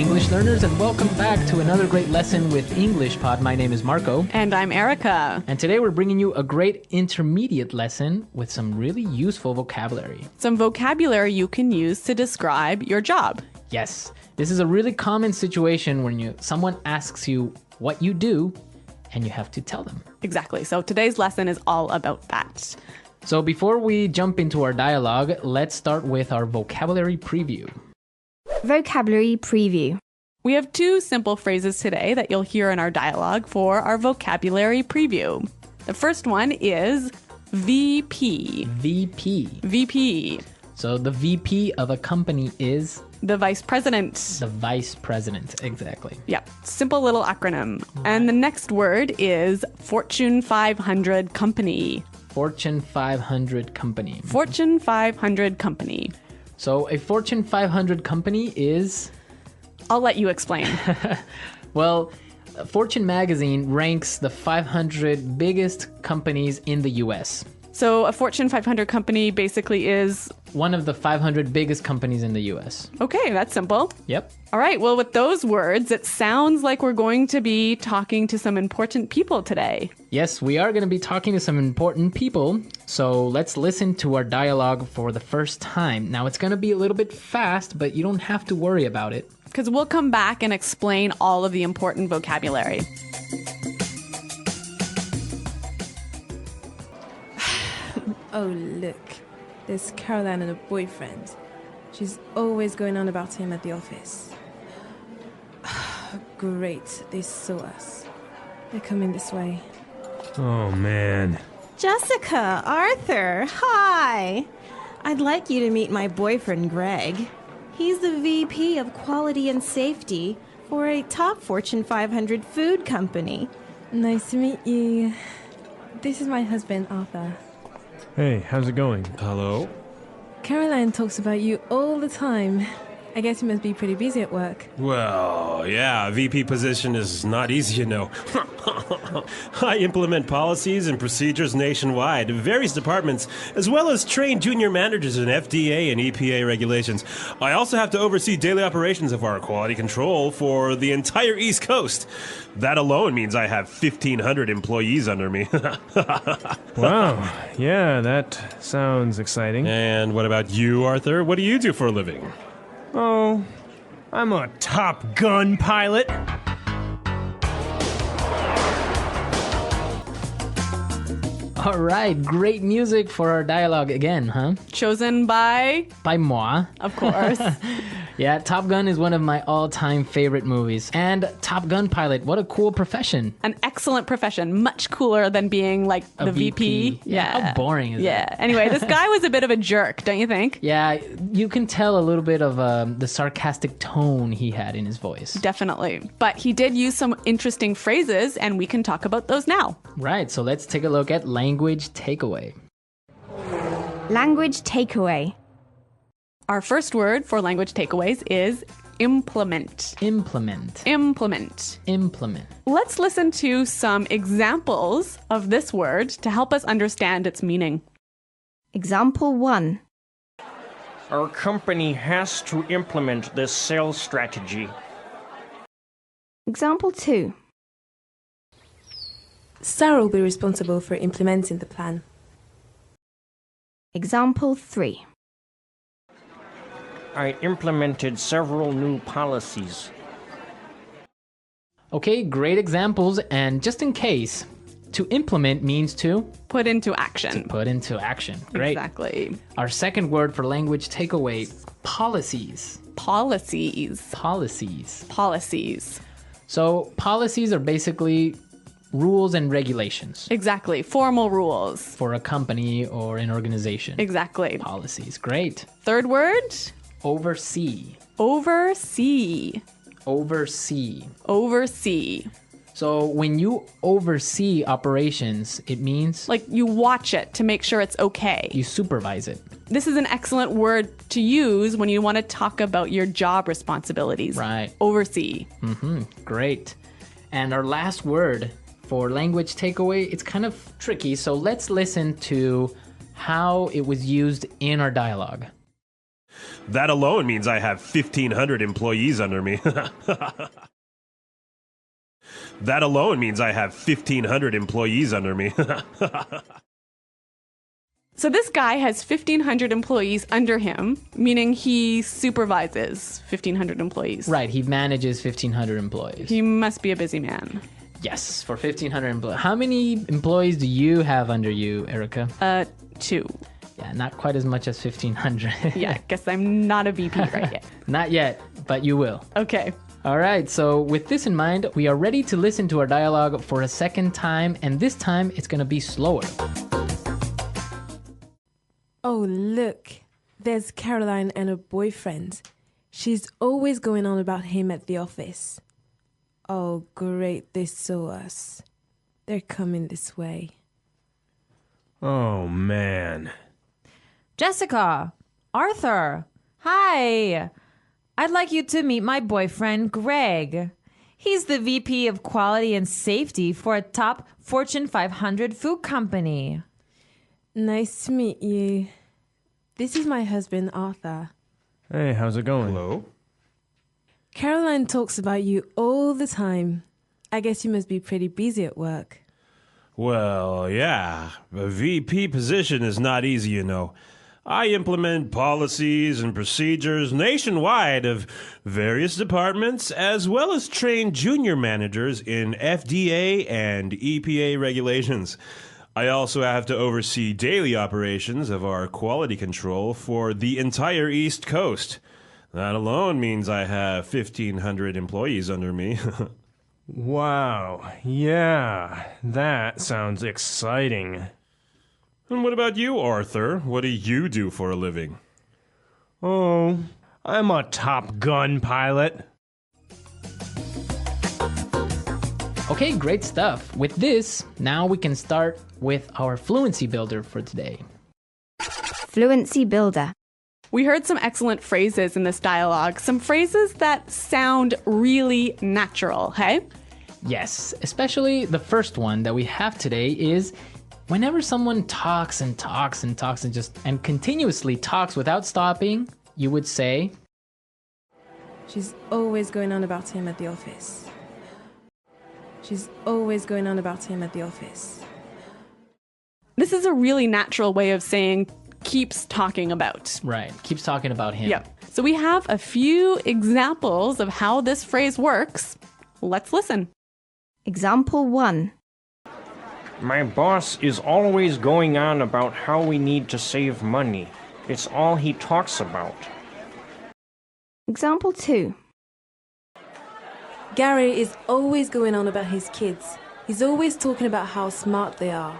English learners, and welcome back to another great lesson with EnglishPod. My name is Marco. And I'm Erica. And today we're bringing you a great intermediate lesson with some really useful vocabulary. Some vocabulary you can use to describe your job. Yes, this is a really common situation when someone asks you what you do, and you have to tell them. Exactly. So today's lesson is all about that. So before we jump into our dialogue, let's start with our vocabulary preview. Vocabulary preview. We have two simple phrases today that you'll hear in our dialogue for our vocabulary preview. The first one is VP. VP. VP. So the VP of a company is? The vice president. The vice president, exactly. Yeah, simple little acronym. And the next word is Fortune 500 company. Fortune 500 company. Fortune 500 company. So a Fortune 500 company is? I'll let you explain. Well, Fortune magazine ranks the 500 biggest companies in the US. So a Fortune 500 company basically is? One of the 500 biggest companies in the US. Okay, that's simple. Yep. All right, well, with those words, it sounds like we're going to be talking to some important people today. Yes, we are going to be talking to some important people. So let's listen to our dialogue for the first time. Now, it's going to be a little bit fast, but you don't have to worry about it. Because we'll come back and explain all of the important vocabulary. Oh, look. There's Caroline and her boyfriend. She's always going on about him at the office. Great, they saw us. They're coming this way. Oh, man. Jessica, Arthur, hi. I'd like you to meet my boyfriend, Greg. He's the VP of Quality and Safety for a top Fortune 500 food company. Nice to meet you. This is my husband, Arthur. Hey, how's it going? Hello? Caroline talks about you all the time. I guess you must be pretty busy at work. Well, yeah, a VP position is not easy, you know. I implement policies and procedures nationwide, various departments, as well as train junior managers in FDA and EPA regulations. I also have to oversee daily operations of our quality control for the entire East Coast. That alone means I have 1,500 employees under me. Wow, yeah, that sounds exciting. And what about you, Arthur? What do you do for a living? Oh, I'm a Top Gun pilot. All right, great music for our dialogue again, huh? Chosen by? By moi. Of course. Yeah, Top Gun is one of my all-time favorite movies. And Top Gun pilot, what a cool profession. An excellent profession. Much cooler than being like the VP. Yeah. How boring is that? Anyway, this guy was a bit of a jerk, don't you think? Yeah, you can tell a little bit of the sarcastic tone he had in his voice. Definitely. But he did use some interesting phrases, and we can talk about those now. Right, so let's take a look at language takeaway. Language takeaway. Our first word for language takeaways is implement. Implement. Implement. Implement. Let's listen to some examples of this word to help us understand its meaning. Example 1. Our company has to implement this sales strategy. Example 2. Sarah will be responsible for implementing the plan. Example 3. I implemented several new policies. Okay, great examples. And just in case, to implement means to? Put into action. Put into action. Great. Exactly. Our second word for language takeaway, policies. Policies. Policies. Policies. So policies are basically rules and regulations. Exactly. Formal rules. For a company or an organization. Exactly. Policies. Great. Third word? Oversee. Oversee. Oversee. Oversee. So when you oversee operations, it means? Like you watch it to make sure it's okay. You supervise it. This is an excellent word to use when you want to talk about your job responsibilities. Right. Oversee. Great. And our last word for language takeaway, it's kind of tricky, so let's listen to how it was used in our dialogue. That alone means I have 1,500 employees under me. That alone means I have 1,500 employees under me. So this guy has 1,500 employees under him, meaning he supervises 1,500 employees. Right, he manages 1,500 employees. He must be a busy man. Yes, for 1,500 employees. How many employees do you have under you, Erica? 2. Yeah, not quite as much as 1,500. Yeah, I guess I'm not a VP right yet. Not yet, but you will. Okay. All right, so with this in mind, we are ready to listen to our dialogue for a second time, and this time it's going to be slower. Oh, look, there's Caroline and her boyfriend. She's always going on about him at the office. Oh, great, they saw us. They're coming this way. Oh, man. Jessica, Arthur, hi. I'd like you to meet my boyfriend, Greg. He's the VP of Quality and Safety for a top Fortune 500 food company. Nice to meet you. This is my husband, Arthur. Hey, how's it going? Hello? Caroline talks about you all the time. I guess you must be pretty busy at work. Well, yeah. A VP position is not easy, you know. I implement policies and procedures nationwide of various departments, as well as train junior managers in FDA and EPA regulations. I also have to oversee daily operations of our quality control for the entire East Coast. That alone means I have 1,500 employees under me. Wow, yeah, that sounds exciting. And what about you, Arthur? What do you do for a living? Oh, I'm a Top Gun pilot. Okay, great stuff. With this, now we can start with our Fluency Builder for today. Fluency Builder. We heard some excellent phrases in this dialogue, some phrases that sound really natural, hey? Yes, especially the first one that we have today is whenever someone talks and talks and talks and continuously talks without stopping, you would say, She's always going on about him at the office. She's always going on about him at the office. This is a really natural way of saying keeps talking about. right, keeps talking about him. Yep. So we have a few examples of how this phrase works. Let's listen. Example 1. My boss is always going on about how we need to save money. It's all he talks about. Example 2. Gary is always going on about his kids. He's always talking about how smart they are.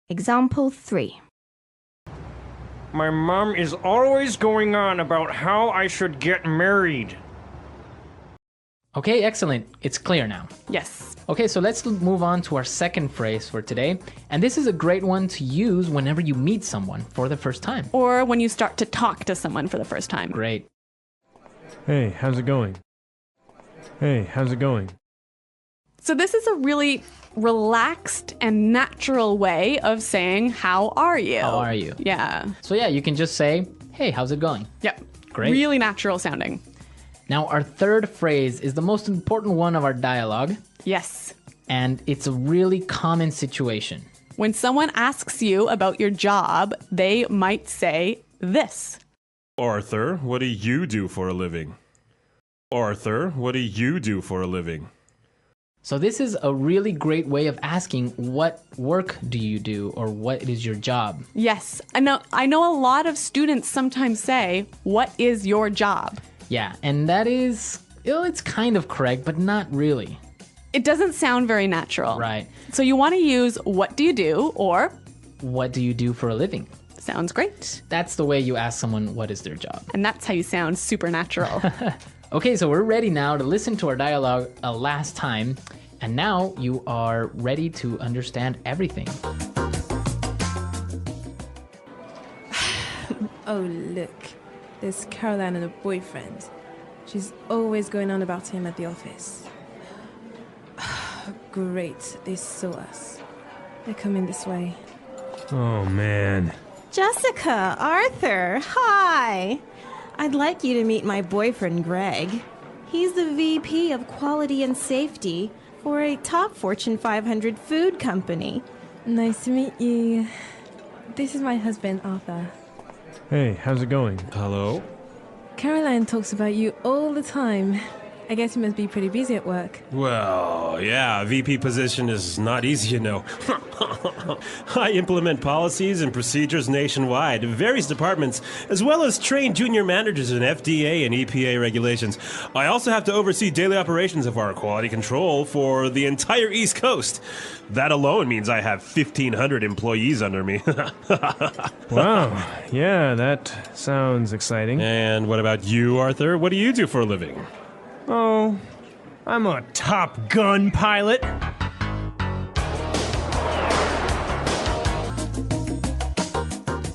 Example 3. My mom is always going on about how I should get married. Okay, excellent. It's clear now. Yes. Okay, so let's move on to our second phrase for today. And this is a great one to use whenever you meet someone for the first time. Or when you start to talk to someone for the first time. Great. Hey, how's it going? Hey, how's it going? So this is a really relaxed and natural way of saying, how are you? How are you? Yeah. So yeah, you can just say, hey, how's it going? Yep. Great. Really natural sounding. Now, our third phrase is the most important one of our dialogue, Yes. and it's a really common situation. When someone asks you about your job, they might say this. Arthur, what do you do for a living? Arthur, what do you do for a living? So this is a really great way of asking what work do you do or what is your job? Yes. I know a lot of students sometimes say, what is your job? Yeah, and that is, it's kind of correct, but not really. It doesn't sound very natural. Right. So you want to use what do you do or What do you do for a living? sounds great. That's the way you ask someone what is their job. And that's how you sound supernatural. Okay, so we're ready now to listen to our dialogue a last time. And now you are ready to understand everything. Oh, look, there's Caroline and her boyfriend. She's always going on about him at the office. Great, they saw us. They're coming this way. Oh, man. Jessica, Arthur, hi. I'd like you to meet my boyfriend, Greg. He's the VP of Quality and Safety for a top Fortune 500 food company. Nice to meet you. This is my husband, Arthur. Hey, how's it going? Hello? Caroline talks about you all the time. I guess you must be pretty busy at work. Well, yeah, VP position is not easy, you know. I implement policies and procedures nationwide, various departments, as well as train junior managers in FDA and EPA regulations. I also have to oversee daily operations of our quality control for the entire East Coast. That alone means I have 1,500 employees under me. Wow, yeah, that sounds exciting. And what about you, Arthur? What do you do for a living? Oh, I'm a Top Gun pilot.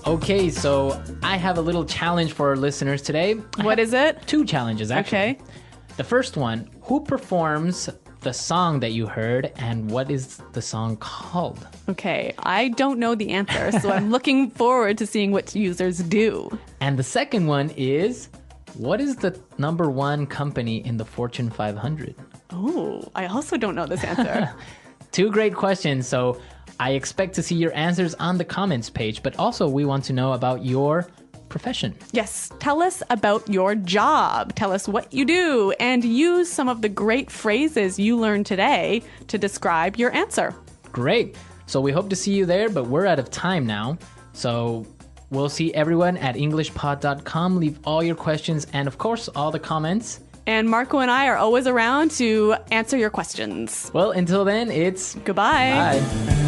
Okay, so I have a little challenge for our listeners today. What is it? 2 challenges, actually. Okay. The first one, who performs the song that you heard, and what is the song called? Okay, I don't know the answer, so I'm looking forward to seeing what users do. And the second one is, what is the number 1 company in the Fortune 500? Oh, I also don't know this answer. 2 great questions, so I expect to see your answers on the comments page, but also we want to know about your profession. Yes, tell us about your job. Tell us what you do, and use some of the great phrases you learned today to describe your answer. Great. So we hope to see you there, but we're out of time now. So we'll see everyone at EnglishPod.com. Leave all your questions and, of course, all the comments. And Marco and I are always around to answer your questions. Well, until then, it's Goodbye. bye.